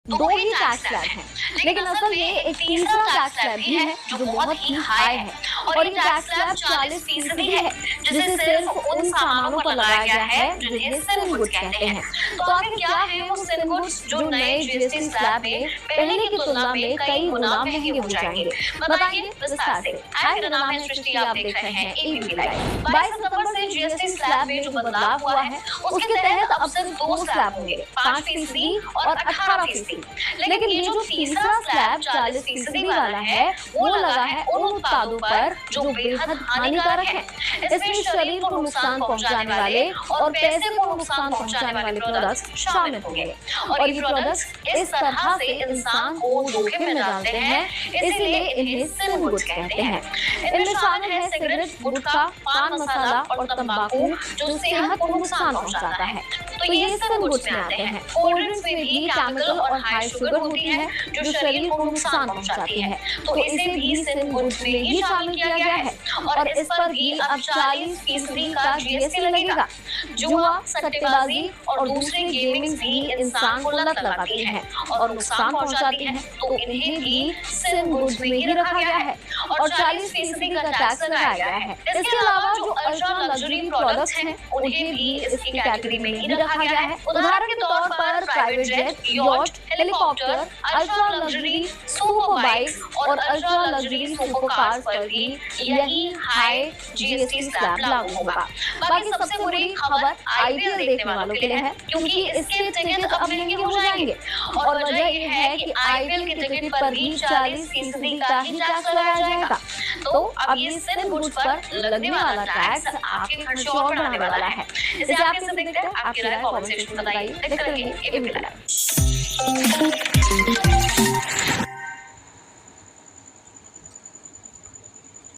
दो ही tax slab हैं, लेकिन असल ये एक तीसरा टैक्स स्लैब भी है जो बहुत ही हाई है और ये टैक्स स्लैब 40% है, जिसे सिर्फ उन सामानों पर लगाया गया है जिन्हें सिन गुड्स कहते हैं। तो आखिर क्या है वो सिन गुड्स जो नए जीएसटी स्लैब में पहले की तुलना में कई गुना महंगे हो जाएंगे, बताएंगे विस्तार से। हाय, मेरा नाम है सृष्टि, आप देख रहे हैं एबीपी लाइव। 22 सितंबर से जीएसटी स्लैब में जो बदलाव हुआ है उसके तहत अब सिर्फ दो स्लैब होंगे, 5% और 18%। लेकिन ये जो तीसरा स्लैब 40% वाला है वो लगा है उन उत्पादों पर जो बेहद हानिकारक है। इसमें शरीर को नुकसान पहुंचाने वाले और पैसे को नुकसान पहुंचाने वाले प्रोडक्ट्स शामिल होंगे और ये प्रोडक्ट्स इस तरह से इंसान को धोखे में डालते हैं, इसलिए इन्हें सिन गुड्स कहते हैं। इनमें शामिल है सिगरेट, गुटखा, पान मसाला और तंबाकू जो सेहत को नुकसान पहुंचाता है, तो ये सिन गुड्स में आते हैं। कोल्ड ड्रिंक्स में भी केमिकल और हाई शुगर होती है जो शरीर को नुकसान पहुंचाती है, तो इसे भी सिन गुड्स में ही शामिल किया गया है और इस पर भी अब 40% का जीएसटी लगेगा। जुआ, सट्टेबाजी और दूसरी गेमिंग भी इंसान को लत लगाती है और नुकसान पहुंचाती है, तो इन्हें भी सिन गुड्स में ही रखा गया है और 40% का टैक्स लगाया गया है। इसके अलावा जो अल्ट्रा लग्जरी प्रोडक्ट्स हैं उन्हें भी इसकी कैटेगरी में ही रखा गया है। उदाहरण के तौर पर private jet, yacht, helicopter, ultra luxury super bikes और अल्ट्रा लग्जरी सुपर कार्स पर भी यही हाई जीएसटी स्लैब लागू होगा। बाकी सबसे बुरी खबर आईपीएल देखने वालों के लिए है, क्योंकि इसके टिकट अब महंगे हो जाएंगे और वजह यह है कि आईपीएल के टिकट पर भी 40% का ही टैक्स लगाया जाएगा। तो अब ये सिन गुड्स पर लगने वाला टैक्स आपके खर्च और बढ़ाने वाला है। इसे आप कैसे देखते हैं? आपकी राय कमेंट सेक्शन में बताइए। देखते रहिए एबीपी लाइव।